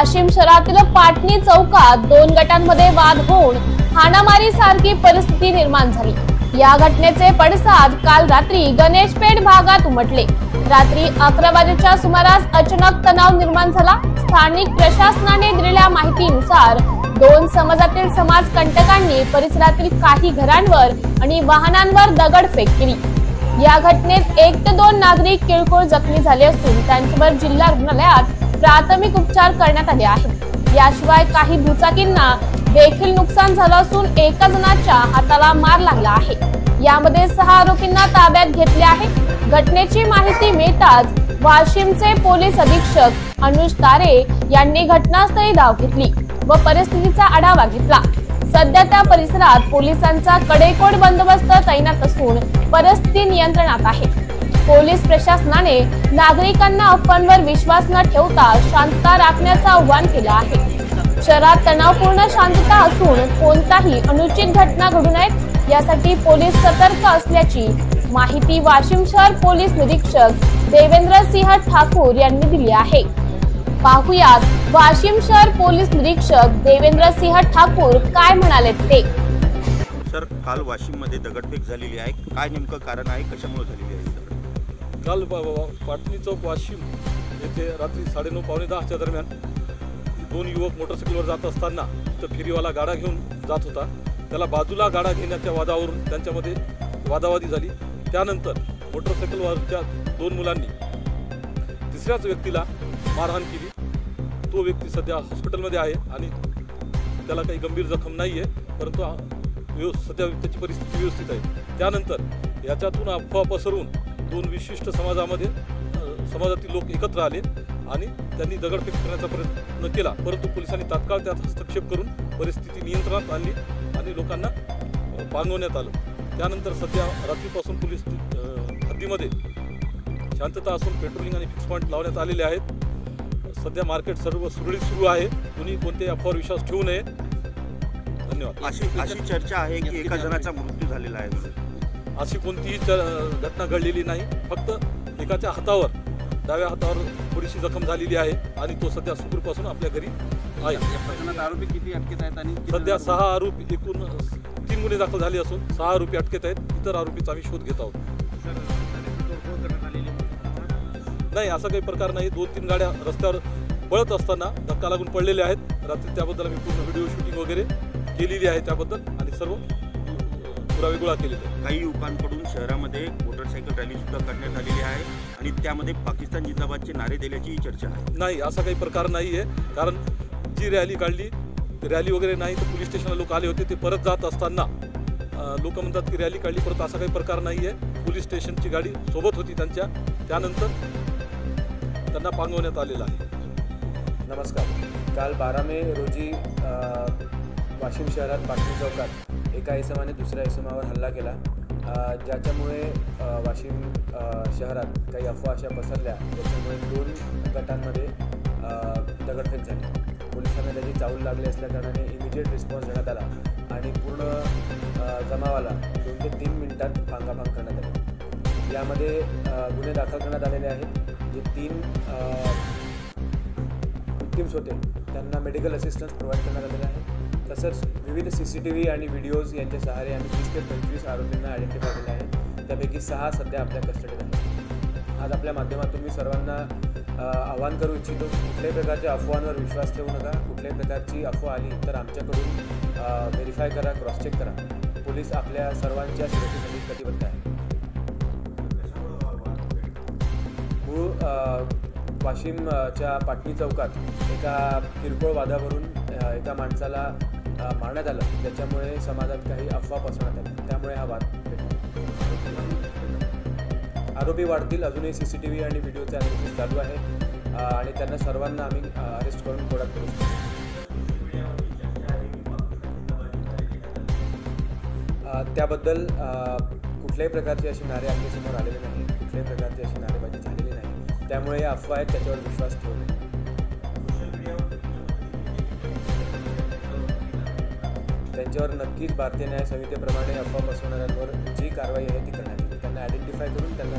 वाशिम शहरातील पाटणी चौकात दोन गटांमध्ये वाद होऊन हाणामारी सारखी परिस्थिती निर्माण झाली। या घटनेचे पडसाद काल रात्री गणेशपेठ भागात उमटले। रात्री 11 वाजेच्या सुमारास अचानक तणाव निर्माण झाला। स्थानिक प्रशासनाने दिलेल्या माहितीनुसार दोन समाजातील समाजकंटकांनी परिसरातील काही घरांवर आणि वाहनांवर दगडफेक केली। या घटनेत 1 ते 2 नागरिक किरकोळ जखमी झाले असून त्यांच्यावर जिल्हा रुग्णालयात प्राथमिक उपचार करण्यात आले आहेत। याशिवाय काही दुचाकींना देखील नुकसान झालं असून एका जणाच्या हाताला मार लागला आहे। यामध्ये 6 आरोपींना ताब्यात घेतले आहे। घटनेची माहिती मिळताच वाशिमचे पोलीस अधीक्षक अनुज तारे यांनी घटनास्थळी धाव घेतली व परिस्थितीचा आढावा घेतला। सध्या त्या परिसरात पोलिसांचा कडेकोट बंदोबस्त तैनात असून परिस्थिती नियंत्रणात आहे। पोलीस प्रशासनाने नागरिकांना अफवांवर विश्वास न ठेवता शांतता राखण्याचं आवाहन केलं आहे। शहरात तणावपूर्ण शांतता असून कोणताही अनुचित घटना घडू नयेत यासाठी पोलीस सतर्क असल्याची माहिती वाशिम शहर पोलीस निरीक्षक देवेंद्र सिंह ठाकूर यांनी दिली आहे। पाहुयात वाशिम शहर पोलीस निरीक्षक देवेंद्र सिंह ठाकूर काय म्हणाले ते। सर, काल वाशिम मध्ये दगडफेक झालेली आहे, काय नेमकं कारण आहे, कशामुळे झालेली आहे? काल पाटणी चौक वाशिम येथे रात्री 9:30 पावणे 10च्या दरम्यान दोन युवक मोटरसायकलवर जात असताना तर फेरीवाला गाडा घेऊन जात होता। त्याला बाजूला गाडा घेण्याच्या वादावरून त्यांच्यामध्ये वादावादी झाली। त्यानंतर मोटरसायकलवरच्या 2 मुलांनी तिसऱ्याच व्यक्तीला मारहाण केली। तो व्यक्ती सध्या हॉस्पिटलमध्ये आहे आणि त्याला काही गंभीर जखम नाही आहे, परंतु सध्या त्याची परिस्थिती व्यवस्थित आहे। त्यानंतर याच्यातून अफवा पसरवून 2 विशिष्ट समाजातील लोक एकत्र आले आणि त्यांनी दगडफेक करण्याचा प्रयत्न केला, परंतु पोलिसांनी तात्काळ त्यात हस्तक्षेप करून परिस्थिती नियंत्रणात आणली आणि लोकांना पांगवण्यात आलं। त्यानंतर सध्या रात्रीपासून पोलीस हद्दीमध्ये शांतता असून पेट्रोलिंग आणि फिक्स पॉईंट लावण्यात आलेले आहेत। सध्या मार्केट सर्व सुरळीत सुरू आहे, कुणी कोणत्याही अफवावर विश्वास ठेवू नये। धन्यवाद। अशी चर्चा आहे की एका जणाचा मृत्यू झालेला आहे। अशी कोणतीही घटना घडलेली नाही, फक्त एकाच्या हातावर डाव्या हातावर थोडीशी जखम झालेली आहे आणि तो सध्या सुखरूपासून आपल्या घरी आहे। आरोपी किती अटकेत आहेत आणि सध्या 6 आरोपी, एकूण 3 गुन्हे दाखल झाले असून 6 आरोपी अटकेत आहेत। इतर आरोपीचा आम्ही शोध घेत आहोत। नाही, असा काही प्रकार नाही। 2-3 गाड्या रस्त्यावर पळत असताना धक्का लागून पडलेल्या आहेत। रात्री त्याबद्दल आम्ही पूर्ण व्हिडिओ शूटिंग वगैरे केलेली आहे त्याबद्दल आणि सर्व पुरावे गोळा केलेले आहेत। काही युवकांकडून शहरामध्ये मोटरसायकल रॅली सुद्धा करण्यात आलेली आहे आणि त्यामध्ये पाकिस्तान जिंदाबादचे नारे दिल्याची चर्चा आहे। नाही, असा काही प्रकार नाही आहे, कारण जी रॅली काढली रॅली वगैरे नाही तर पोलीस स्टेशनला लोक आले होते। ते परत जात असताना लोक म्हणतात की रॅली काढली, परत असा काही प्रकार नाही आहे। पोलीस स्टेशनची गाडी सोबत होती त्यांच्या, त्यानंतर त्यांना पांगवण्यात आलेलं आहे। नमस्कार। काल 12 मे रोजी वाशिम शहरात पाटणी चौकात एका इसमाने दुसऱ्या इसमावर हल्ला केला, ज्याच्यामुळे वाशिम शहरात काही अफवा अशा पसरल्या, ज्याच्यामुळे 2 गटांमध्ये दगडफेक झाली। पोलिसांना त्याची चाहूल लागली असल्याकारणाने इमिजिएट रिस्पॉन्स देण्यात आला आणि पूर्ण जमावाला 2 ते 3 मिनिटात भांगाभांग करण्यात आली। यामध्ये गुन्हे दाखल करण्यात आलेले आहेत। जे 3 विक्टिम्स होते त्यांना मेडिकल असिस्टन्स प्रोव्हाइड करण्यात आलेला आहे। तसंच विविध CCTV आणि व्हिडिओज यांच्या सहारे आम्ही 30 ते 25 आरोपींना आयडेंटिफाय केले आहे। त्यापैकी 6 सध्या आपल्या कस्टडीत आहेत। आज आपल्या माध्यमातून मी सर्वांना आवाहन करू इच्छितो, कुठल्याही प्रकारच्या अफवांवर विश्वास ठेवू नका। कुठल्याही प्रकारची अफवा आली तर आमच्याकडून व्हेरीफाय करा, क्रॉस चेक करा। पोलीस आपल्या सर्वांच्या सुरक्षेसाठी कटिबद्ध आहे। वाशिमच्या पाटणी चौकात एका किरकोळ वादावरून एका माणसाला मारण्यात आलं, ज्याच्यामुळे समाजात काही अफवा पसरवण्यात आल्या, त्यामुळे हा वाद पेटला। आरोपी वाढतील, अजूनही CCTV आणि व्हिडिओचे अनालिसिस चालू आहे आणि त्यांना सर्वांना आम्ही अरेस्ट करून कोर्टात करू। त्याबद्दल कुठल्याही प्रकारची अशी नारे आपल्यासमोर आलेले नाही, कुठल्याही प्रकारची अशी नारेबाजी झालेली नाही, त्यामुळे या अफवा आहेत त्याच्यावर विश्वास ठेवू नये। त्यांच्यावर नक्कीच भारतीय न्याय संहितेप्रमाणे अफवा पसरवणाऱ्यांवर जी कारवाई आहे ती करण्यात येईल। त्यांना आयडेंटिफाय करून त्यांना